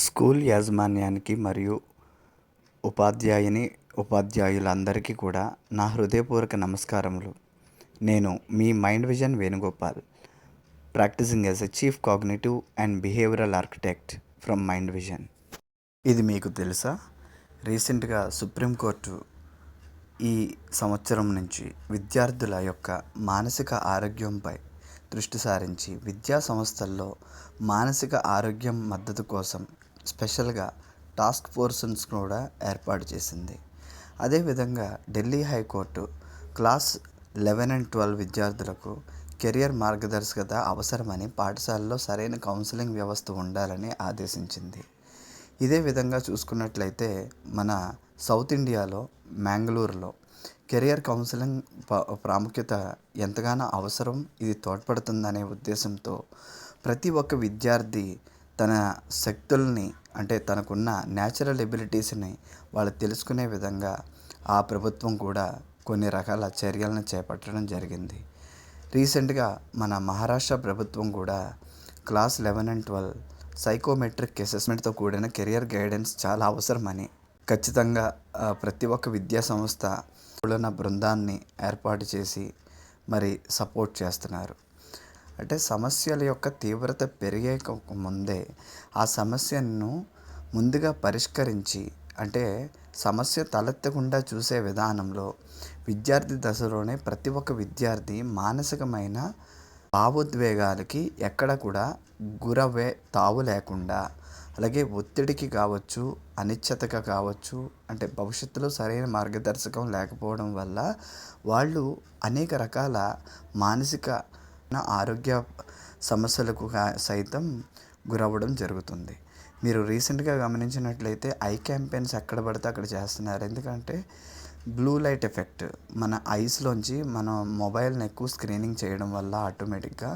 School యాజమాన్యానికి మరియు ఉపాధ్యాయులందరికీ కూడా నా హృదయపూర్వక నమస్కారములు. నేను మీ mind vision Venugopal, practising as a chief cognitive and behavioural architect from mind vision. ఇది మీకు తెలుసా? రీసెంట్గా సుప్రీంకోర్టు ఈ సంవత్సరం నుంచి విద్యార్థుల యొక్క మానసిక ఆరోగ్యంపై దృష్టి సారించి విద్యా సంస్థల్లో మానసిక ఆరోగ్యం మద్దతు కోసం స్పెషల్గా టాస్క్ ఫోర్సెస్ కూడా ఏర్పాటు చేసింది. అదేవిధంగా ఢిల్లీ హైకోర్టు క్లాస్ 11 అండ్ 12 విద్యార్థులకు కెరియర్ మార్గదర్శకత అవసరమని, పాఠశాలలో సరైన కౌన్సిలింగ్ వ్యవస్థ ఉండాలని ఆదేశించింది. ఇదే విధంగా చూసుకున్నట్లయితే మన సౌత్ ఇండియాలో మ్యాంగ్లూరులో కెరియర్ కౌన్సిలింగ్ ప్రాముఖ్యత ఎంతగానో అవసరం, ఇది తోడ్పడుతుందనే ఉద్దేశంతో ప్రతి ఒక్క విద్యార్థి తన శక్తుల్ని, అంటే తనకున్న న్యాచురల్ ఎబిలిటీస్ని వాళ్ళు తెలుసుకునే విధంగా ఆ ప్రభుత్వం కూడా కొన్ని రకాల చర్యలను చేపట్టడం జరిగింది. రీసెంట్గా మన మహారాష్ట్ర ప్రభుత్వం కూడా క్లాస్ 11 అండ్ 12 సైకోమెట్రిక్ అసెస్మెంట్తో కూడిన కెరియర్ గైడెన్స్ చాలా అవసరమని ఖచ్చితంగా ప్రతి ఒక్క విద్యా సంస్థ బృందాన్ని ఏర్పాటు చేసి మరి సపోర్ట్ చేస్తున్నారు. అంటే సమస్యల యొక్క తీవ్రత పెరిగే ముందే ఆ సమస్యను ముందుగా పరిష్కరించి, అంటే సమస్య తలెత్తకుండా చూసే విధానంలో విద్యార్థి దశలోనే ప్రతి ఒక్క విద్యార్థి మానసికమైన భావోద్వేగాలకి ఎక్కడ కూడా తావు లేకుండా, అలాగే ఒత్తిడికి కావచ్చు, అనిశ్చితగా కావచ్చు, అంటే భవిష్యత్తులో సరైన మార్గదర్శకం లేకపోవడం వల్ల వాళ్ళు అనేక రకాల మానసిక ఆరోగ్య సమస్యలకు సైతం గురవ్వడం జరుగుతుంది. మీరు రీసెంట్గా గమనించినట్లయితే ఐ క్యాంపెయిన్స్ ఎక్కడ పడితే అక్కడ చేస్తున్నారు. ఎందుకంటే బ్లూ లైట్ ఎఫెక్ట్ మన ఐస్లోంచి మనం మొబైల్ని ఎక్కువ స్క్రీనింగ్ చేయడం వల్ల ఆటోమేటిక్గా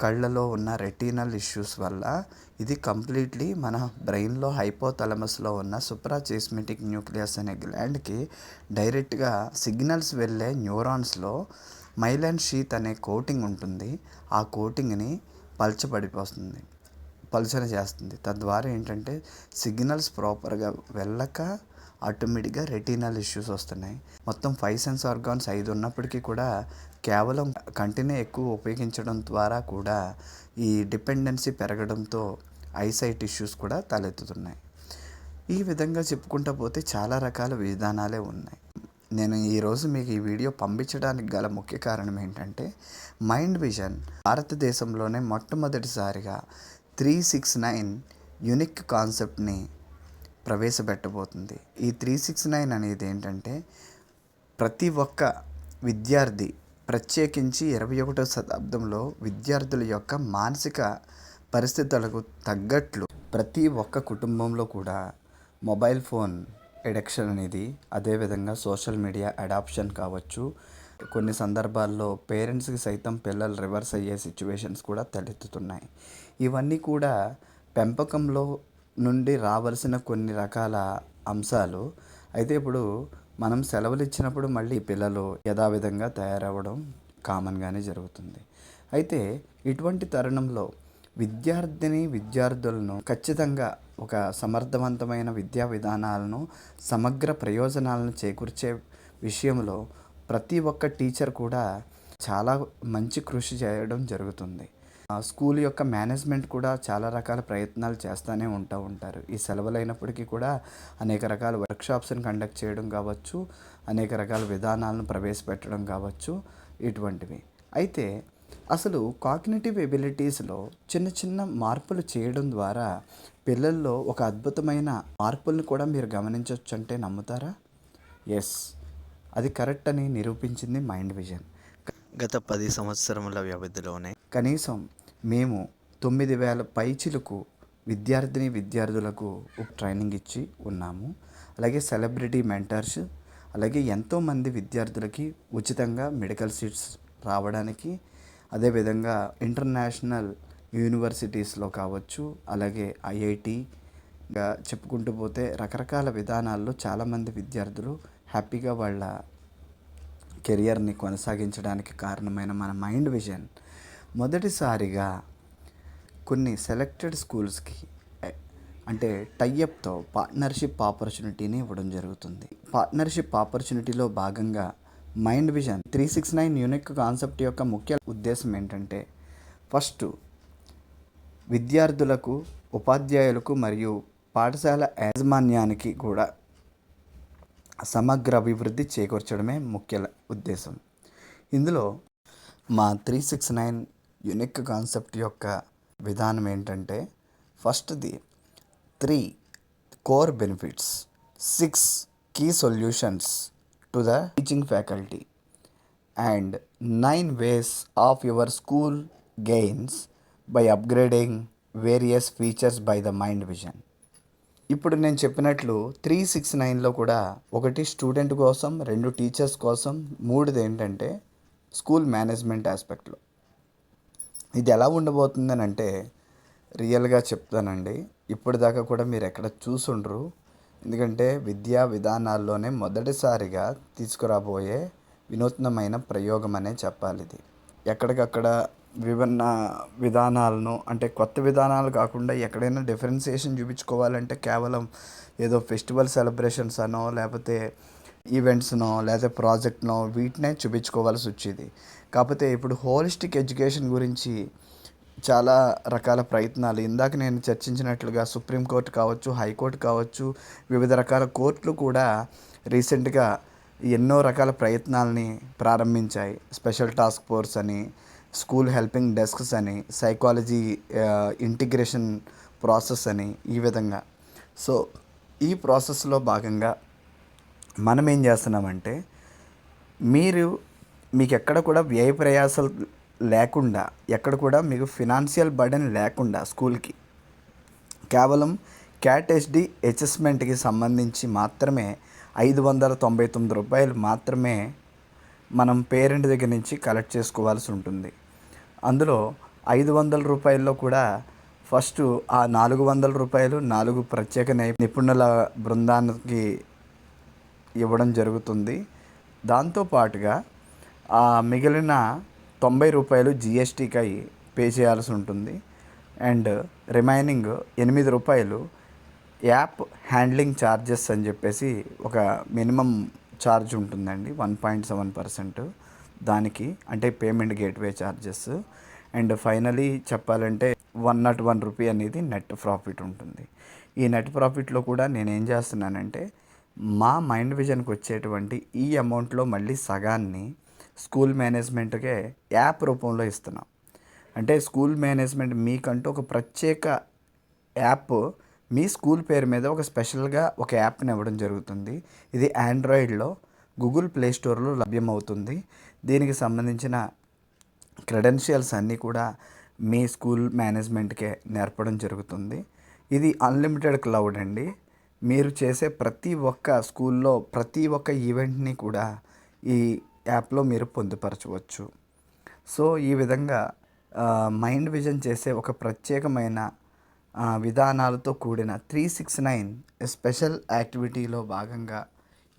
కళ్ళలో ఉన్న రెటీనల్ ఇష్యూస్ వల్ల ఇది కంప్లీట్లీ మన బ్రెయిన్లో హైపోథాలమస్లో ఉన్న సుప్రాచిస్మాటిక్ న్యూక్లియస్ అనే గ్లాండ్కి డైరెక్ట్గా సిగ్నల్స్ వెళ్ళే న్యూరాన్స్లో మైలిన్ షీత్ అనే కోటింగ్ ఉంటుంది. ఆ కోటింగ్ని పల్చన చేస్తుంది. తద్వారా ఏంటంటే సిగ్నల్స్ ప్రాపర్గా వెళ్ళక ఆటోమేటిక్గా రెటీనల్ ఇష్యూస్ వస్తున్నాయి. మొత్తం 5 సెన్స్ ఆర్గాన్స్ 5 ఉన్నప్పటికీ కూడా కేవలం కంటినే ఎక్కువ ఉపయోగించడం ద్వారా కూడా ఈ డిపెండెన్సీ పెరగడంతో ఐసైట్ ఇష్యూస్ కూడా తలెత్తుతున్నాయి. ఈ విధంగా చెప్పుకుంటూ పోతే చాలా రకాల విధానాలే ఉన్నాయి. నేను ఈరోజు మీకు ఈ వీడియో పంపించడానికి గల ముఖ్య కారణం ఏంటంటే, మైండ్ విజన్ భారతదేశంలోనే మొట్టమొదటిసారిగా 369 యూనిక్ కాన్సెప్ట్ని ప్రవేశపెట్టబోతుంది. ఈ 369 అనేది ఏంటంటే, ప్రతి ఒక్క విద్యార్థి, ప్రత్యేకించి 21వ శతాబ్దంలో విద్యార్థుల యొక్క మానసిక పరిస్థితులకు తగ్గట్లు ప్రతి ఒక్క కుటుంబంలో కూడా మొబైల్ ఫోన్ ఎడిక్షన్ అనేది, అదేవిధంగా సోషల్ మీడియా అడాప్షన్ కావచ్చు, కొన్ని సందర్భాల్లో పేరెంట్స్కి సైతం పిల్లలు రివర్స్ అయ్యే సిచ్యువేషన్స్ కూడా తలెత్తుతున్నాయి. ఇవన్నీ కూడా పెంపకంలో నుండి రావాల్సిన కొన్ని రకాల అంశాలు. అయితే ఇప్పుడు మనం సెలవులు ఇచ్చినప్పుడు మళ్ళీ పిల్లలు యథావిధంగా తయారవ్వడం కామన్గానే జరుగుతుంది. అయితే ఇటువంటి తరుణంలో విద్యార్థులను ఖచ్చితంగా ఒక సమర్థవంతమైన విద్యా విధానాలను, సమగ్ర ప్రయోజనాలను చేకూర్చే విషయంలో ప్రతి ఒక్క టీచర్ కూడా చాలా మంచి కృషి చేయడం జరుగుతుంది. స్కూల్ యొక్క మేనేజ్మెంట్ కూడా చాలా రకాల ప్రయత్నాలు చేస్తూనే ఉంటారు. ఈ సెలవులైనప్పటికీ కూడా అనేక రకాల వర్క్షాప్స్ని కండక్ట్ చేయడం కావచ్చు, అనేక రకాల విధానాలను ప్రవేశపెట్టడం కావచ్చు, ఇటువంటివి. అయితే అసలు కాగ్నిటివ్ ఎబిలిటీస్లో చిన్న చిన్న మార్పులు చేయడం ద్వారా పిల్లల్లో ఒక అద్భుతమైన మార్పులను కూడా మీరు గమనించవచ్చు. అంటే నమ్ముతారా? ఎస్, అది కరెక్ట్ అని నిరూపించింది మైండ్ విజన్. గత 10 సంవత్సరముల వ్యవధిలోనే కనీసం మేము 9,000 పైచిలకు విద్యార్థులకు ట్రైనింగ్ ఇచ్చి ఉన్నాము. అలాగే సెలబ్రిటీ మెంటర్స్, అలాగే ఎంతోమంది విద్యార్థులకి ఉచితంగా మెడికల్ సీట్స్ రావడానికి, అదేవిధంగా ఇంటర్నేషనల్ యూనివర్సిటీస్లో కావచ్చు, అలాగే ఐఐటిగా చెప్పుకుంటూ పోతే రకరకాల విధానాల్లో చాలామంది విద్యార్థులు హ్యాపీగా వాళ్ళ కెరియర్ని కొనసాగించడానికి కారణమైన మన మైండ్ విజన్ మొదటిసారిగా కొన్ని సెలెక్టెడ్ స్కూల్స్కి అంటే టైఅప్తో పార్ట్నర్షిప్ ఆపర్చునిటీని ఇవ్వడం జరుగుతుంది. పార్ట్నర్షిప్ ఆపర్చునిటీలో భాగంగా మైండ్ విజన్ 369 యూనిక్ కాన్సెప్ట్ యొక్క ముఖ్య ఉద్దేశం ఏంటంటే, ఫస్ట్ విద్యార్థులకు, ఉపాధ్యాయులకు మరియు పాఠశాల యాజమాన్యానికి కూడా సమగ్ర అభివృద్ధి చేకూర్చడమే ముఖ్య ఉద్దేశం. ఇందులో మా 369 యూనిక్ కాన్సెప్ట్ యొక్క విధానం ఏంటంటే, ఫస్ట్ది 3 core benefits, 6 key solutions to the teaching faculty and 9 ways of your school gains by upgrading various features by the Mind Vision. ఇప్పుడు నేను చెప్పినట్లు 369లో కూడా ఒకటి స్టూడెంట్ కోసం, 2 టీచర్స్ కోసం, 3ది ఏంటంటే స్కూల్ మేనేజ్మెంట్ ఆస్పెక్ట్లో. ఇది ఎలా ఉండబోతుందని అంటే రియల్గా చెప్తానండి. ఇప్పటిదాకా కూడా మీరు ఎక్కడ చూసుండ్రు. ఎందుకంటే విద్యా విధానాల్లోనే మొదటిసారిగా తీసుకురాబోయే వినూత్నమైన ప్రయోగం అనే చెప్పాలి ఇది. ఎక్కడికక్కడ విభిన్న విధానాలను, అంటే కొత్త విధానాలు కాకుండా ఎక్కడైనా డిఫరెన్సియేషన్ చూపించుకోవాలంటే కేవలం ఏదో ఫెస్టివల్ సెలబ్రేషన్స్ అనో, లేకపోతే ఈవెంట్స్నో, లేకపోతే ప్రాజెక్ట్నో వీటినే చూపించుకోవాల్సి వచ్చేది. కాకపోతే ఇప్పుడు హోలిస్టిక్ ఎడ్యుకేషన్ గురించి చాలా రకాల ప్రయత్నాలు, ఇందాక నేను చర్చించినట్లుగా సుప్రీంకోర్టు కావచ్చు, హైకోర్టు కావచ్చు, వివిధ రకాల కోర్టులు కూడా రీసెంట్గా ఎన్నో రకాల ప్రయత్నాలని ప్రారంభించాయి. స్పెషల్ టాస్క్ ఫోర్స్ అని, స్కూల్ హెల్పింగ్ డెస్క్స్ అని, సైకాలజీ ఇంటిగ్రేషన్ ప్రాసెస్ అని, ఈ విధంగా. సో ఈ ప్రాసెస్లో భాగంగా మనం ఏం చేస్తున్నామంటే, మీకు ఎక్కడ కూడా వ్యయ ప్రయాసాలు లేకుండా, ఎక్కడ కూడా మీకు ఫినాన్షియల్ బర్డెన్ లేకుండా స్కూల్కి కేవలం క్యాట్ హెచ్డి అసెస్మెంట్కి సంబంధించి మాత్రమే 599 రూపాయలు మాత్రమే మనం పేరెంట్ దగ్గర నుంచి కలెక్ట్ చేసుకోవాల్సి ఉంటుంది. అందులో 500 రూపాయల్లో కూడా ఫస్ట్ ఆ 400 రూపాయలు 4 ప్రత్యేక నిపుణుల బృందానికి ఇవ్వడం జరుగుతుంది. దాంతోపాటుగా ఆ మిగిలిన 90 రూపాయలు జిఎస్టీకై పే చేయాల్సి ఉంటుంది. అండ్ రిమైనింగ్ 8 రూపాయలు యాప్ హ్యాండ్లింగ్ ఛార్జెస్ అని చెప్పేసి ఒక మినిమం ఛార్జ్ ఉంటుందండి, 1.7% దానికి, అంటే payment gateway charges. And finally చెప్పాలంటే 101 రూపీ అనేది నెట్ ప్రాఫిట్ ఉంటుంది. ఈ నెట్ ప్రాఫిట్లో కూడా నేను ఏం చేస్తున్నానంటే, మా మైండ్ విజన్కి వచ్చేటువంటి ఈ అమౌంట్లో మళ్ళీ సగాన్ని స్కూల్ మేనేజ్మెంట్కే యాప్ రూపంలో ఇస్తున్నాం. అంటే స్కూల్ మేనేజ్మెంట్ మీకంటూ ఒక ప్రత్యేక యాప్, మీ స్కూల్ పేరు మీద ఒక స్పెషల్గా ఒక యాప్ని ఇవ్వడం జరుగుతుంది. ఇది ఆండ్రాయిడ్లో గూగుల్ ప్లే స్టోర్లో లభ్యమవుతుంది. దీనికి సంబంధించిన క్రెడెన్షియల్స్ అన్నీ కూడా మీ స్కూల్ మేనేజ్మెంట్కే నేర్పడం జరుగుతుంది. ఇది అన్లిమిటెడ్ క్లౌడ్ అండి. మీరు చేసే ప్రతి ఒక్క స్కూల్లో ప్రతి ఒక్క ఈవెంట్ని కూడా ఈ యాప్లో మీరు పొందుపరచవచ్చు. సో ఈ విధంగా మైండ్ విజన్ చేసే ఒక ప్రత్యేకమైన విధానాలతో కూడిన 369 స్పెషల్ యాక్టివిటీలో భాగంగా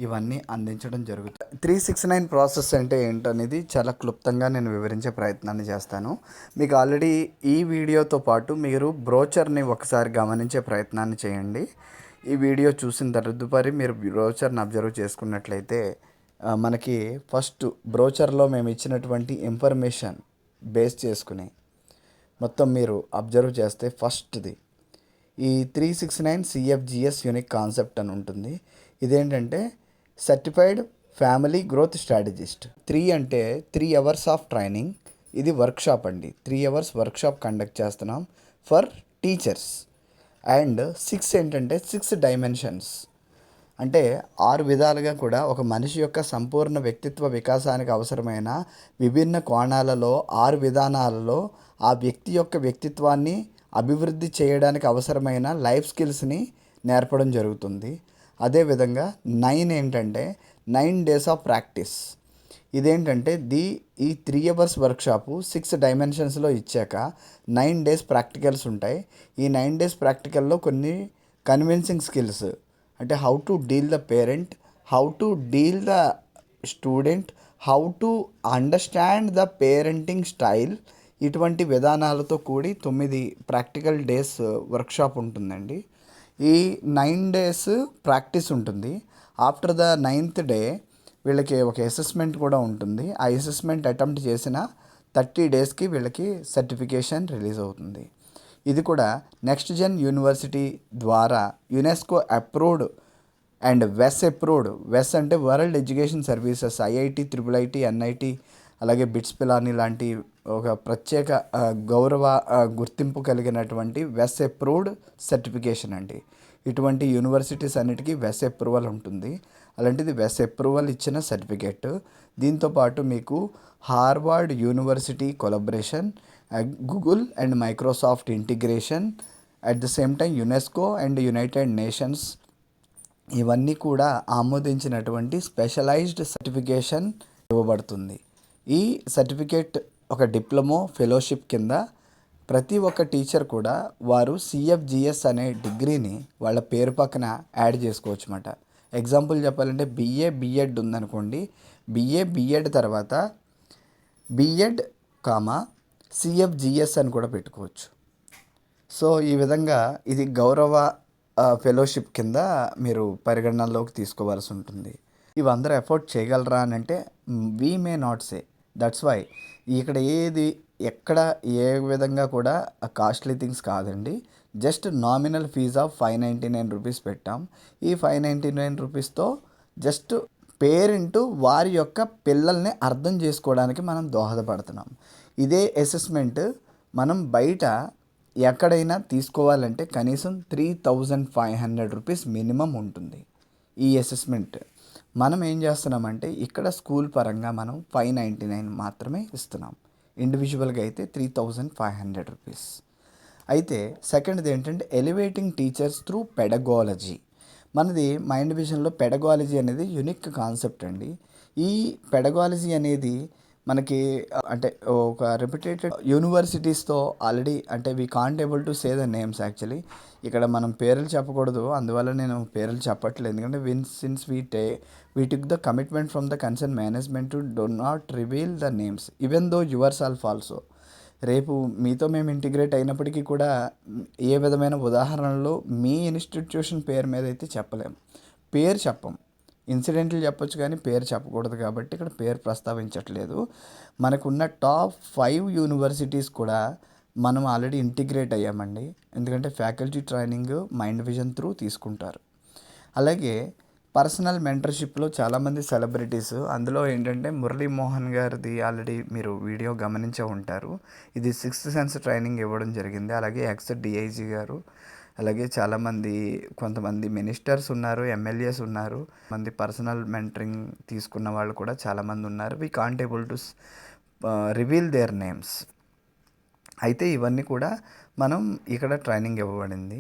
ఇవన్నీ అందించడం జరుగుతుంది. 369 ప్రాసెస్ అంటే ఏంటనేది చాలా క్లుప్తంగా నేను వివరించే ప్రయత్నాన్ని చేస్తాను. మీకు ఆల్రెడీ ఈ వీడియోతో పాటు మీరు బ్రోచర్ని ఒకసారి గమనించే ప్రయత్నాన్ని చేయండి. ఈ వీడియో చూసిన తదుపరి మీరు బ్రోచర్ని అబ్జర్వ్ చేసుకున్నట్లయితే మనకి ఫస్ట్ బ్రోచర్లో మేము ఇచ్చినటువంటి ఇన్ఫర్మేషన్ బేస్ చేసుకుని మొత్తం మీరు అబ్జర్వ్ చేస్తే ఫస్ట్ది ఈ 369 సిఎఫ్జిఎస్ యూనిక్ కాన్సెప్ట్ అని ఉంటుంది. ఇదేంటంటే సర్టిఫైడ్ ఫ్యామిలీ గ్రోత్ స్ట్రాటజిస్ట్. 3 అంటే 3 అవర్స్ ఆఫ్ ట్రైనింగ్. ఇది వర్క్షాప్ అండి, 3 అవర్స్ వర్క్షాప్ కండక్ట్ చేస్తున్నాం ఫర్ టీచర్స్. అండ్ 6 ఏంటంటే 6 డైమెన్షన్స్, అంటే 6 విధాలుగా కూడా ఒక మనిషి యొక్క సంపూర్ణ వ్యక్తిత్వ వికాసానికి అవసరమైన విభిన్న కోణాలలో 6 విధానాలలో ఆ వ్యక్తి యొక్క వ్యక్తిత్వాన్ని అభివృద్ధి చేయడానికి అవసరమైన లైఫ్ స్కిల్స్ని నేర్పడం జరుగుతుంది. అదేవిధంగా 9 ఏంటంటే 9 డేస్ ఆఫ్ ప్రాక్టీస్. ఇదేంటంటే ఈ 3 అవర్స్ వర్క్షాపు 6 డైమెన్షన్స్లో ఇచ్చాక 9 డేస్ ప్రాక్టికల్స్ ఉంటాయి. ఈ 9 డేస్ ప్రాక్టికల్లో కొన్ని కన్విన్సింగ్ స్కిల్స్, అంటే how to deal the parent, how to deal the student, how to understand the parenting style, ఇటువంటి విధానాలతో కూడి 9 ప్రాక్టికల్ డేస్ వర్క్షాప్ ఉంటుందండి. ఈ 9 డేస్ ప్రాక్టీస్ ఉంటుంది. ఆఫ్టర్ ద 9th డే వీళ్ళకి ఒక అసెస్మెంట్ కూడా ఉంటుంది. ఆ అసెస్మెంట్ అటెంప్ట్ చేసిన 30 డేస్కి వీళ్ళకి సర్టిఫికేషన్ రిలీజ్ అవుతుంది. ఇది కూడా నెక్స్ట్ జెన్ యూనివర్సిటీ ద్వారా యునెస్కో అప్రూవ్డ్ అండ్ వెస్ అప్రూవ్డ్. వెస్ అంటే world education services, IIT, triple IT, NIT, అలాగే బిట్స్ పిలాని లాంటి ఒక ప్రత్యేక గౌరవ గుర్తింపు కలిగినటువంటి వెస్ అప్రూవ్డ్ సర్టిఫికేషన్ అండి. ఇటువంటి యూనివర్సిటీస్ అన్నిటికీ వెస్ అప్రూవల్ ఉంటుంది. అలాంటిది వెస్ అప్రూవల్ ఇచ్చిన సర్టిఫికేట్. దీంతోపాటు మీకు Harvard university collaboration, Google and Microsoft integration, at the same time UNESCO and United nations ఇవన్నీ కూడా ఆమోదించినటువంటి స్పెషలైజ్డ్ సర్టిఫికేషన్ ఇవ్వబడుతుంది. ఈ సర్టిఫికేట్ ఒక డిప్లొమో ఫెలోషిప్ కింద ప్రతి ఒక్క టీచర్ కూడా వారు సిఎఫ్జిఎస్ అనే డిగ్రీని వాళ్ళ పేరు పక్కన యాడ్ చేసుకోవచ్చు అన్నమాట. ఎగ్జాంపుల్ చెప్పాలంటే బిఏ బిఎడ్ ఉందనుకోండి, బిఏ బిఎడ్ తర్వాత బిఎడ్ సిఎఫ్జిఎస్ అని కూడా పెట్టుకోవచ్చు. సో ఈ విధంగా ఇది గౌరవ ఫెలోషిప్ కింద మీరు పరిగణనలోకి తీసుకోవాల్సి ఉంటుంది. ఇవందరూ ఎఫోర్డ్ చేయగలరా అని అంటే we may not say. That's why ఇక్కడ ఎక్కడ ఏ విధంగా కూడా కాస్ట్లీ థింగ్స్ కాదండి. Just nominal fees of 599 rupees పెట్టాం. ఈ 599 రూపీస్తో జస్ట్ పేరెంట్ వారి యొక్క పిల్లల్ని అర్థం చేసుకోవడానికి మనం దోహదపడుతున్నాం. ఇదే అసెస్మెంట్ మనం బయట ఎక్కడైనా తీసుకోవాలంటే కనీసం 3500 రూపీస్ మినిమం ఉంటుంది ఈ అసెస్మెంట్. మనం ఏం చేస్తున్నామంటే ఇక్కడ స్కూల్ పరంగా మనం 599 మాత్రమే ఇస్తున్నాం. ఇండివిజువల్గా అయితే 3500 రూపీస్. అయితే సెకండ్ది ఏంటంటే ఎలివేటింగ్ టీచర్స్ త్రూ పెడగాలజీ. మనది మైండ్ విజన్లో పెడగాలజీ అనేది యునిక్ కాన్సెప్ట్ అండి. ఈ పెడగాలజీ అనేది మనకి అంటే ఒక రెప్యుటేటెడ్ యూనివర్సిటీస్తో ఆల్రెడీ అంటే we can't able to say the names actually. ఇక్కడ మనం పేర్లు చెప్పకూడదు, అందువల్ల నేను పేర్లు చెప్పట్లేదు. ఎందుకంటే since we took the commitment from the concern management to do not reveal the names even though yourself also. రేపు మీతో మేము ఇంటిగ్రేట్ అయినప్పటికీ కూడా ఏ విధమైన ఉదాహరణలో మీ ఇన్స్టిట్యూషన్ పేరు మీద అయితే చెప్పలేం, పేరు చెప్పం. ఇన్సిడెంట్లు చెప్పొచ్చు కానీ పేరు చెప్పకూడదు కాబట్టి ఇక్కడ పేరు ప్రస్తావించట్లేదు. మనకున్న టాప్ 5 యూనివర్సిటీస్ కూడా మనం ఆల్రెడీ ఇంటిగ్రేట్ అయ్యామండి. ఎందుకంటే faculty training mind vision through తీసుకుంటారు. అలాగే పర్సనల్ మెంటర్షిప్లో చాలామంది సెలబ్రిటీస్, అందులో ఏంటంటే మురళీమోహన్ గారిది ఆల్రెడీ మీరు వీడియో గమనించే ఉంటారు. ఇది 6th సెన్స్ ట్రైనింగ్ ఇవ్వడం జరిగింది. అలాగే ఎక్స్ డిఐజీ గారు, అలాగే చాలామంది కొంతమంది మినిస్టర్స్ ఉన్నారు, ఎమ్మెల్యేస్ ఉన్నారు, మంది పర్సనల్ మెంటరింగ్ తీసుకున్న వాళ్ళు కూడా చాలామంది ఉన్నారు. We can't able to reveal their names. అయితే ఇవన్నీ కూడా మనం ఇక్కడ ట్రైనింగ్ ఇవ్వబడింది.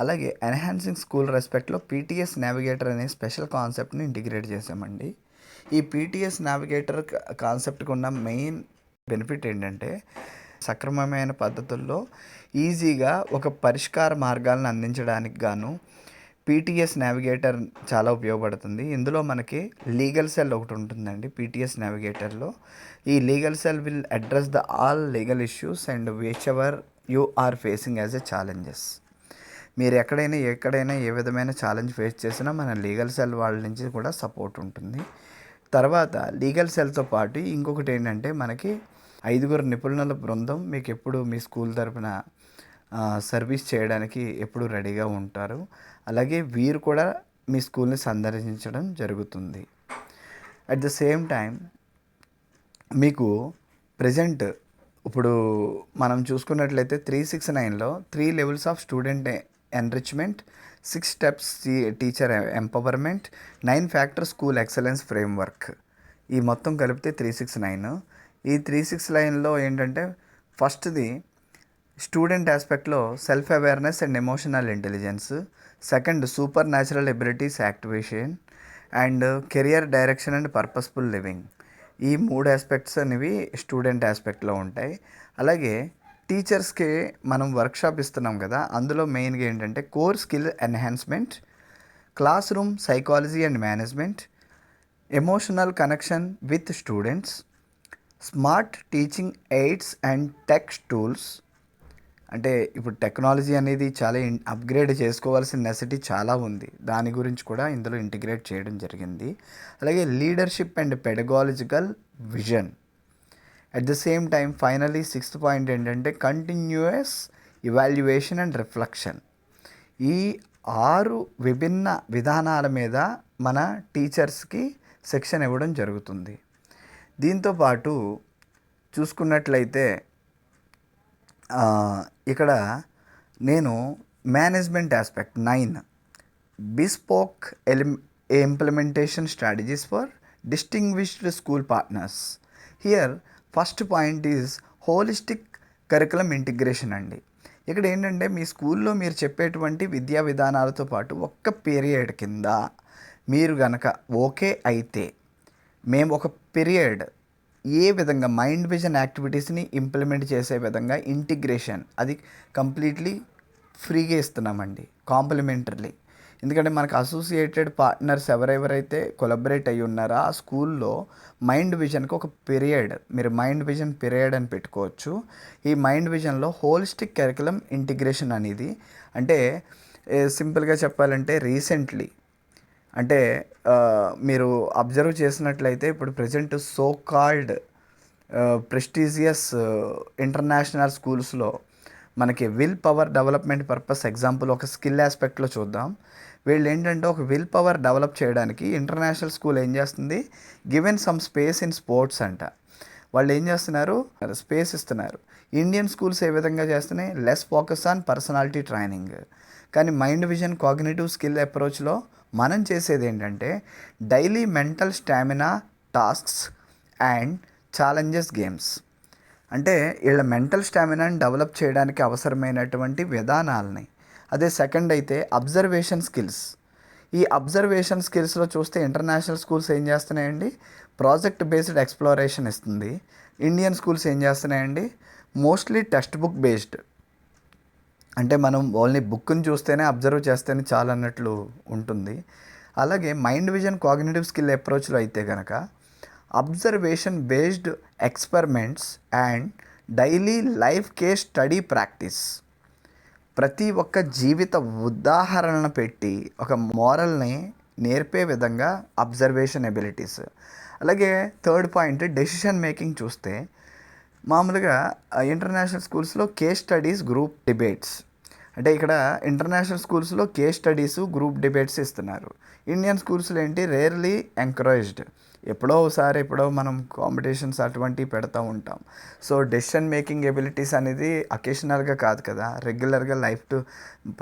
అలాగే ఎన్హాన్సింగ్ స్కూల్ రెస్పెక్ట్లో పీటీఎస్ నావిగేటర్ అనే స్పెషల్ కాన్సెప్ట్ని ఇంటిగ్రేట్ చేసామండి. ఈ పీటీఎస్ నావిగేటర్ కాన్సెప్ట్కి ఉన్న మెయిన్ బెనిఫిట్ ఏంటంటే సక్రమమైన పద్ధతుల్లో ఈజీగా ఒక పరిష్కార మార్గాలను అందించడానికి గాను పీటీఎస్ నావిగేటర్ చాలా ఉపయోగపడుతుంది. ఇందులో మనకి లీగల్ సెల్ ఒకటి ఉంటుందండి పీటీఎస్ నావిగేటర్లో. ఈ legal cell will address the all legal issues and whichever you are facing as a challenges. మీరు ఎక్కడైనా ఏ విధమైన ఛాలెంజ్ ఫేస్ చేసినా మన లీగల్ సెల్ వాళ్ళ నుంచి కూడా సపోర్ట్ ఉంటుంది. తర్వాత లీగల్ సెల్తో పాటు ఇంకొకటి ఏంటంటే మనకి 5 నిపుణుల బృందం మీకు ఎప్పుడు మీ స్కూల్ తరపున సర్వీస్ చేయడానికి ఎప్పుడు రెడీగా ఉంటారు. అలాగే వీరు కూడా మీ స్కూల్ని సందర్శించడం జరుగుతుంది. అట్ ద సేమ్ టైం మీకు ప్రజెంట్ ఇప్పుడు మనం చూసుకున్నట్లయితే 369లో 3 levels of student enrichment, 6 steps teacher empowerment, 9 factor school excellence framework, ఈ మొత్తం కలిపితే 369. ఈ 369లో ఏంటంటే ఫస్ట్ది స్టూడెంట్ ఆస్పెక్ట్లో self awareness and emotional intelligence, second supernatural abilities activation and career direction and purposeful living. ఈ 3 ఆస్పెక్ట్స్ అనేవి స్టూడెంట్ ఆస్పెక్ట్లో ఉంటాయి. అలాగే టీచర్స్కి మనం వర్క్షాప్ ఇస్తున్నాం కదా, అందులో మెయిన్గా ఏంటంటే core skill enhancement, class room psychology and management, emotional connection with students, smart teaching AIDS and tech tools, అంటే ఇప్పుడు టెక్నాలజీ అనేది చాలా అప్గ్రేడ్ చేసుకోవాల్సిన నెసెసిటీ చాలా ఉంది. దాని గురించి కూడా ఇందులో ఇంటిగ్రేట్ చేయడం జరిగింది. అలాగే leadership and pedagogical vision. At the same time finally sixth point ఏంటంటే కంటిన్యూయస్ ఇవాల్యుయేషన్ అండ్ రిఫ్లెక్షన్. ఈ 6 విభిన్న విధానాల మీద మన టీచర్స్కి శిక్షణ ఇవ్వడం జరుగుతుంది. దీంతోపాటు చూసుకున్నట్లయితే ఇక్కడ నేను management aspect 9 bespoke implementation strategies for distinguished school partners. Here first point is holistic curriculum integration అండి. ఇక్కడ ఏంటంటే మీ స్కూల్లో మీరు చెప్పేటువంటి విద్యా విధానాలతో పాటు ఒక్క పీరియడ్ కింద మీరు గనక ఓకే అయితే మేము ఒక పీరియడ్ ఏ విధంగా మైండ్ విజన్ యాక్టివిటీస్ని ఇంప్లిమెంట్ చేసే విధంగా ఇంటిగ్రేషన్ అది కంప్లీట్లీ ఫ్రీగా ఇస్తున్నామండి, కాంప్లిమెంటరీ. ఎందుకంటే మనకు అసోసియేటెడ్ పార్ట్నర్స్ ఎవరెవరైతే కొలబరేట్ అయ్యి ఉన్నారో ఆ స్కూల్లో మైండ్ విజన్కి ఒక పీరియడ్, మీరు మైండ్ విజన్ పీరియడ్ అని పెట్టుకోవచ్చు. ఈ మైండ్ విజన్లో హోలిస్టిక్ కరికులం ఇంటిగ్రేషన్ అనేది అంటే సింపుల్గా చెప్పాలంటే రీసెంట్లీ అంటే మీరు అబ్జర్వ్ చేసినట్లయితే ఇప్పుడు present so called prestigious international స్కూల్స్లో మనకి will power development purpose example ఒక స్కిల్ ఆస్పెక్ట్లో చూద్దాం. వీళ్ళు ఏంటంటే ఒక విల్ పవర్ డెవలప్ చేయడానికి ఇంటర్నేషనల్ స్కూల్ ఏం చేస్తుంది, given some space in sports అంట. వాళ్ళు ఏం చేస్తున్నారు, స్పేస్ ఇస్తున్నారు. ఇండియన్ స్కూల్స్ ఏ విధంగా చేస్తున్నాయి, less focus on personality training. కానీ మైండ్ విజన్ కాగ్నిటివ్ స్కిల్ అప్రోచ్లో మనం చేసేది ఏంటంటే daily mental stamina tasks and challenges games. అంటే వీళ్ళ మెంటల్ స్టామినాని డెవలప్ చేయడానికి అవసరమైనటువంటి విధానాలని. అదే సెకండ్ అయితే అబ్జర్వేషన్ స్కిల్స్. ఈ అబ్జర్వేషన్ స్కిల్స్లో చూస్తే ఇంటర్నేషనల్ స్కూల్స్ ఏం చేస్తున్నాయండి, ప్రాజెక్ట్ బేస్డ్ ఎక్స్ప్లోరేషన్ ఇస్తుంది. ఇండియన్ స్కూల్స్ ఏం చేస్తున్నాయండి, మోస్ట్లీ టెక్స్ట్ బుక్ బేస్డ్. అంటే మనం ఓన్లీ బుక్ని చూస్తేనే అబ్జర్వ్ చేస్తేనే చాలు అన్నట్లు ఉంటుంది. అలాగే మైండ్ విజన్ కాగ్నిటివ్ స్కిల్ అప్రోచ్లో అయితే కనుక observation based experiments and daily life case study practice. ప్రతి ఒక్క జీవిత ఉదాహరణను పెట్టి ఒక మోరల్ని నేర్పే విధంగా అబ్జర్వేషన్ ఎబిలిటీస్. అలాగే థర్డ్ పాయింట్ డెసిషన్ మేకింగ్ చూస్తే మామూలుగా ఇంటర్నేషనల్ స్కూల్స్లో కేస్ స్టడీస్ గ్రూప్ డిబేట్స్. అంటే ఇక్కడ ఇంటర్నేషనల్ స్కూల్స్లో కేస్ స్టడీస్ గ్రూప్ డిబేట్స్ ఇస్తున్నారు. ఇండియన్ స్కూల్స్లో ఏంటి రేర్లీ ఎంకరేజ్డ్, ఎప్పుడో ఒకసారి ఎప్పుడో మనం కాంపిటీషన్స్ అటువంటివి పెడతా ఉంటాం. సో డెసిషన్ మేకింగ్ ఎబిలిటీస్ అనేది అకేషనల్గా కాదు కదా, రెగ్యులర్గా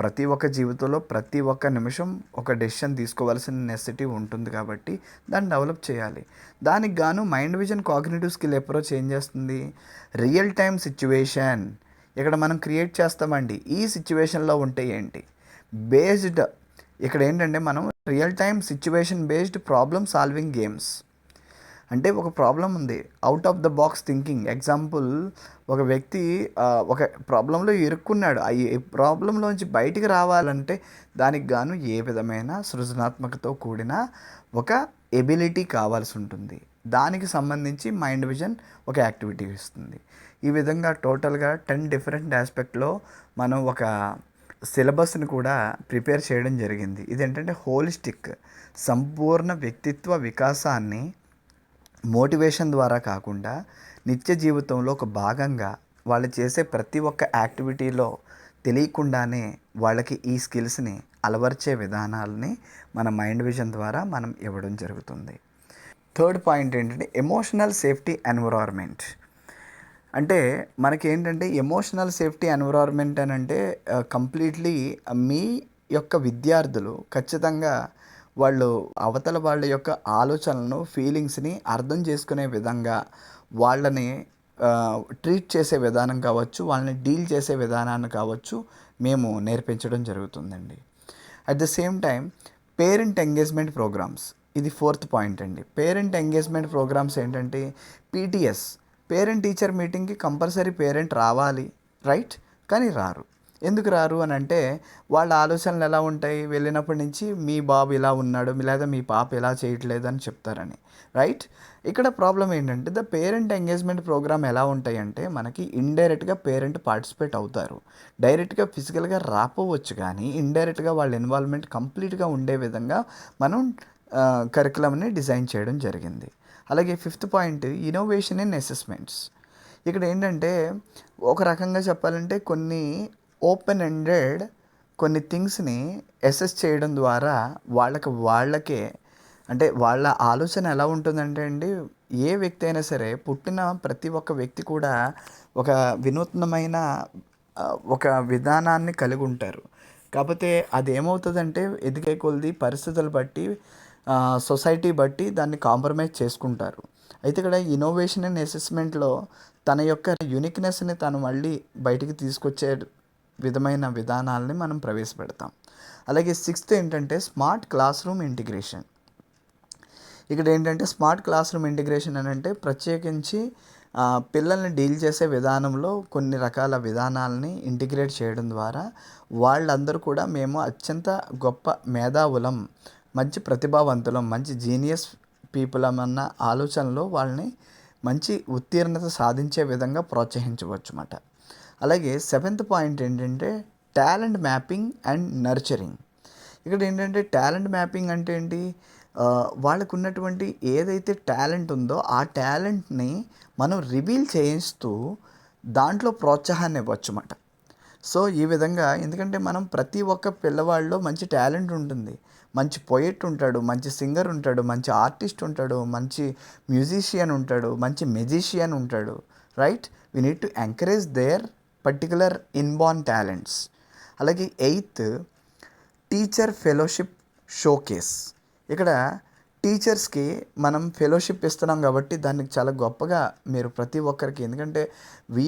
ప్రతి ఒక్క జీవితంలో ప్రతి ఒక్క నిమిషం ఒక డెసిషన్ తీసుకోవాల్సిన నెసెసిటీ ఉంటుంది కాబట్టి దాన్ని డెవలప్ చేయాలి. దానికి గాను mind vision cognitive skill approach ఏం చేస్తుంది, రియల్ టైమ్ సిచ్యువేషన్ ఇక్కడ మనం క్రియేట్ చేస్తామండి. ఈ సిచ్యువేషన్లో ఉంటే ఏంటి బేస్డ్, ఇక్కడ ఏంటంటే మనం real time situation based problem solving games. అంటే ఒక ప్రాబ్లం ఉంది, out of the box thinking. Example ఒక వ్యక్తి ఒక ప్రాబ్లంలో ఇరుక్కున్నాడు, ఈ ప్రాబ్లంలోంచి బయటికి రావాలంటే దానికి గాను ఏ విధమైన సృజనాత్మకతో కూడిన ఒక ఎబిలిటీ కావాల్సి ఉంటుంది. దానికి సంబంధించి మైండ్ విజన్ ఒక యాక్టివిటీ ఇస్తుంది. ఈ విధంగా టోటల్గా 10 డిఫరెంట్ ఆస్పెక్ట్లో మనం ఒక సిలబస్ని కూడా ప్రిపేర్ చేయడం జరిగింది. ఇదేంటంటే హోలిస్టిక్ సంపూర్ణ వ్యక్తిత్వ వికాసాన్ని మోటివేషన్ ద్వారా కాకుండా నిత్య జీవితంలో ఒక భాగంగా వాళ్ళు చేసే ప్రతి ఒక్క యాక్టివిటీలో తెలియకుండానే వాళ్ళకి ఈ స్కిల్స్ని అలవర్చే విధానాలని మన మైండ్ విజన్ ద్వారా మనం ఇవ్వడం జరుగుతుంది. థర్డ్ పాయింట్ ఏంటంటే ఎమోషనల్ సేఫ్టీ ఎన్విరాన్మెంట్. అంటే మనకి ఏంటంటే ఎమోషనల్ సేఫ్టీ ఎన్విరాన్మెంట్ అని అంటే కంప్లీట్లీ మీ యొక్క విద్యార్థులు ఖచ్చితంగా వాళ్ళు అవతల వాళ్ళ యొక్క ఆలోచనలను ఫీలింగ్స్ని అర్థం చేసుకునే విధంగా వాళ్ళని ట్రీట్ చేసే విధానం కావచ్చు, వాళ్ళని డీల్ చేసే విధానాన్ని కావచ్చు మేము నేర్పించడం జరుగుతుందండి. At the same time parent engagement programs, ఇది ఫోర్త్ పాయింట్ అండి. పేరెంట్ ఎంగేజ్మెంట్ ప్రోగ్రామ్స్ ఏంటంటే పీటీఎస్, పేరెంట్ టీచర్ మీటింగ్కి కంపల్సరీ పేరెంట్ రావాలి, రైట్, కానీ రారు. ఎందుకు రారు అని అంటే వాళ్ళ ఆలోచనలు ఎలా ఉంటాయి, వెళ్ళినప్పటి నుంచి మీ బాబు ఇలా ఉన్నాడు లేదా మీ పాప ఇలా చేయట్లేదు అని చెప్తారని, రైట్. ఇక్కడ ప్రాబ్లం ఏంటంటే ద పేరెంట్ ఎంగేజ్మెంట్ ప్రోగ్రామ్ ఎలా ఉంటాయంటే మనకి ఇండైరెక్ట్గా పేరెంట్ పార్టిసిపేట్ అవుతారు. డైరెక్ట్గా ఫిజికల్గా రాపోవచ్చు కానీ ఇండైరెక్ట్గా వాళ్ళ ఇన్వాల్వ్మెంట్ కంప్లీట్గా ఉండే విధంగా మనం కరికులంని డిజైన్ చేయడం జరిగింది. అలాగే fifth point innovation in assessments. ఇక్కడ ఏంటంటే ఒక రకంగా చెప్పాలంటే కొన్ని ఓపెన్ ఎండెడ్ కొన్ని థింగ్స్ని అసెస్ చేయడం ద్వారా వాళ్ళకే అంటే వాళ్ళ ఆలోచన ఎలా ఉంటుందంటే అండి, ఏ వ్యక్తి అయినా సరే పుట్టిన ప్రతి ఒక్క వ్యక్తి కూడా ఒక వినూత్నమైన ఒక విధానాన్ని కలిగి ఉంటారు. కాకపోతే అది ఏమవుతుందంటే ఎదిగే కొలది పరిస్థితులు బట్టి సొసైటీ బట్టి దాన్ని కాంప్రమైజ్ చేసుకుంటారు. అయితే ఇక్కడ ఇన్నోవేషన్ అండ్ అసెస్మెంట్లో తన యొక్క యూనిక్నెస్ని తను మళ్ళీ బయటికి తీసుకొచ్చే విధమైన విధానాలని మనం ప్రవేశపెడతాం. అలాగే సిక్స్త్ ఏంటంటే స్మార్ట్ క్లాస్ రూమ్ ఇంటిగ్రేషన్. ఇక్కడ ఏంటంటే స్మార్ట్ క్లాస్ రూమ్ ఇంటిగ్రేషన్ అని అంటే ప్రత్యేకించి పిల్లల్ని డీల్ చేసే విధానంలో కొన్ని రకాల విధానాలని ఇంటిగ్రేట్ చేయడం ద్వారా వాళ్ళందరూ కూడా మేము అత్యంత గొప్ప మేధావులం, మంచి ప్రతిభావంతులం, మంచి జీనియస్ పీపుల్ అన్న ఆలోచనలో వాళ్ళని మంచి ఉత్తీర్ణత సాధించే విధంగా ప్రోత్సహించవచ్చు అన్నమాట. అలాగే సెవెంత్ పాయింట్ ఏంటంటే టాలెంట్ మ్యాపింగ్ అండ్ నర్చరింగ్. ఇక్కడ ఏంటంటే టాలెంట్ మ్యాపింగ్ అంటే ఏంటి, వాళ్ళకు ఉన్నటువంటి ఏదైతే టాలెంట్ ఉందో ఆ టాలెంట్ని మనం రివీల్ చేయిస్తూ దాంట్లో ప్రోత్సాహాన్ని ఇవ్వచ్చు అన్నమాట. సో ఈ విధంగా ఎందుకంటే మనం ప్రతి ఒక్క పిల్లవాడిలో మంచి టాలెంట్ ఉంటుంది. మంచి పొయెట్ ఉంటాడు, మంచి సింగర్ ఉంటాడు, మంచి ఆర్టిస్ట్ ఉంటాడు, మంచి మ్యూజిషియన్ ఉంటాడు, మంచి మెజిషియన్ ఉంటాడు, right. We need to encourage their particular inborn talents. అలాగే ఎయిత్ టీచర్ ఫెలోషిప్ షోకేస్. ఇక్కడ టీచర్స్కి మనం ఫెలోషిప్ ఇస్తున్నాం కాబట్టి దానికి చాలా గొప్పగా మీరు ప్రతి ఒక్కరికి, ఎందుకంటే we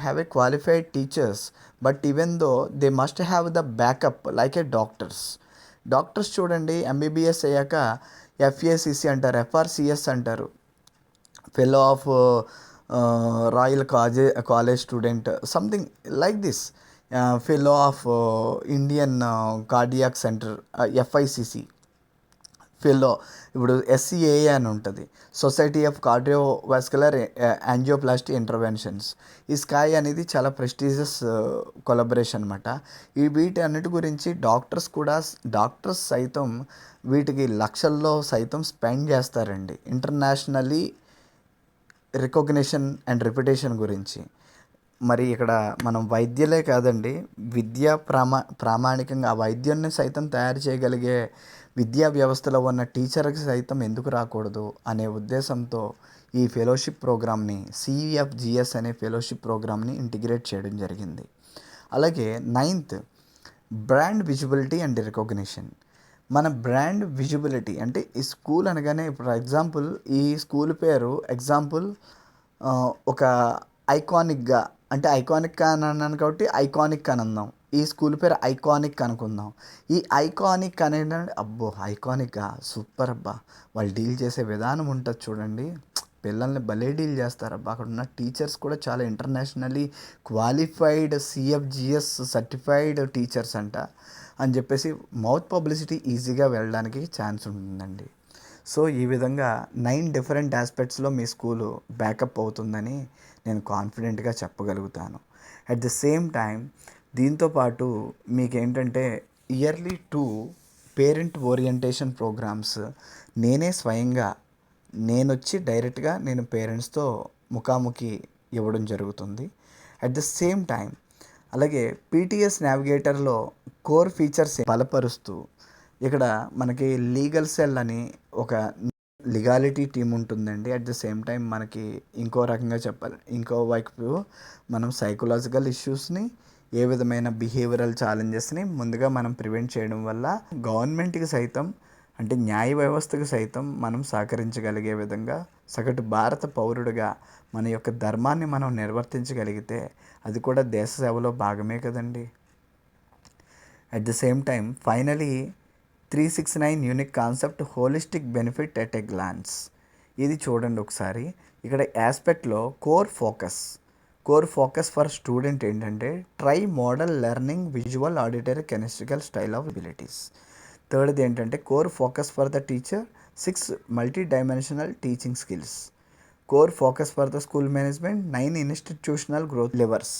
have a qualified teachers but even though they must have the backup like a doctors చూడండి, ఎంబీబీఎస్ అయ్యాక ఎఫ్ఏసిసి అంటారు, ఎఫ్ఆర్సిఎస్ అంటారు, fellow of royal college student, something like this, fellow of Indian cardiac center FICC, fellow ఇప్పుడు SCAA అని ఉంటుంది, society of cardiovascular angioplasty interventions. ఈ SCAI అనేది చాలా ప్రెస్టీజియస్ కొలబరేషన్ అనమాట. ఈ వీటి అన్నిటి గురించి డాక్టర్స్ సైతం వీటికి లక్షల్లో సైతం స్పెండ్ చేస్తారండి, ఇంటర్నేషనల్లీ రికగ్నిషన్ అండ్ రెప్యుటేషన్ గురించి. మరి ఇక్కడ మనం వైద్యులే కాదండి, విద్యా ప్రామాణికంగా ఆ వైద్యుల్ని సైతం తయారు చేయగలిగే విద్యా వ్యవస్థలో ఉన్న టీచర్కి సైతం ఎందుకు రాకూడదు అనే ఉద్దేశంతో ఈ ఫెలోషిప్ ప్రోగ్రామ్ని సిఎఫ్జిఎస్ అనే ఫెలోషిప్ ప్రోగ్రామ్ని ఇంటిగ్రేట్ చేయడం జరిగింది. అలాగే ninth brand visibility and recognition. మన బ్రాండ్ విజిబిలిటీ అంటే ఈ స్కూల్ అనగానే ఇప్పుడు ఎగ్జాంపుల్ ఈ స్కూల్ పేరు ఎగ్జాంపుల్ ఒక ఐకానిక్గా అంటే ఐకానిక్ అని అన్నాను కాబట్టి ఐకానిక్ అని అందాం. ఈ స్కూల్ పేరు ఐకానిక్ అనుకుందాం. ఈ ఐకానిక్ అనేది అబ్బో ఐకానిక్గా సూపర్ అబ్బా, వాళ్ళు డీల్ చేసే విధానం ఉంటుంది చూడండి, పిల్లల్ని భలే డీల్ చేస్తారబ్బా. అక్కడ ఉన్న టీచర్స్ కూడా చాలా ఇంటర్నేషనల్లీ క్వాలిఫైడ్ సిఎఫ్జిఎస్ సర్టిఫైడ్ టీచర్స్ అంట అని చెప్పేసి మౌత్ పబ్లిసిటీ ఈజీగా వెళ్ళడానికి ఛాన్స్ ఉంటుందండి. సో ఈ విధంగా 9 డిఫరెంట్ ఆస్పెక్ట్స్లో మీ స్కూలు బ్యాకప్ అవుతుందని నేను కాన్ఫిడెంట్గా చెప్పగలుగుతాను. అట్ ద సేమ్ టైం దీంతోపాటు మీకేంటంటే ఇయర్లీ 2 పేరెంట్ ఓరియంటేషన్ ప్రోగ్రామ్స్ నేనే స్వయంగా నేనొచ్చి డైరెక్ట్గా నేను పేరెంట్స్తో ముఖాముఖి ఇవ్వడం జరుగుతుంది. అట్ ద సేమ్ టైం అలాగే పీటీఎస్ నావిగేటర్లో కోర్ ఫీచర్స్ బలపరుస్తూ ఇక్కడ మనకి లీగల్ సెల్ అని ఒక లీగాలిటీ టీమ్ ఉంటుందండి. అట్ ద సేమ్ టైం మనకి ఇంకో రకంగా చెప్పాలి, ఇంకో వైపు మనం సైకలాజికల్ ఇష్యూస్ని, ఏ విధమైన బిహేవియరల్ ఛాలెంజెస్ని ముందుగా మనం ప్రివెంట్ చేయడం వల్ల గవర్నమెంట్కి సైతం అంటే న్యాయ వ్యవస్థకు సైతం మనం సహకరించగలిగే విధంగా సగటు భారత పౌరుడిగా మన యొక్క ధర్మాన్ని మనం నిర్వర్తించగలిగితే అది కూడా దేశ సేవలో భాగమే కదండి. At the same time finally 369 unique concept holistic benefit at a glance. ఇది చూడండి ఒకసారి. ఇక్కడ ఆస్పెక్ట్లో core focus core focus for student ఏంటంటే tri modal learning visual auditory kinesthetical style of abilities. థర్డ్ది ఏంటంటే core focus for the teacher 6 multi dimensional teaching skills. Core focus for the school management 9 institutional growth levers.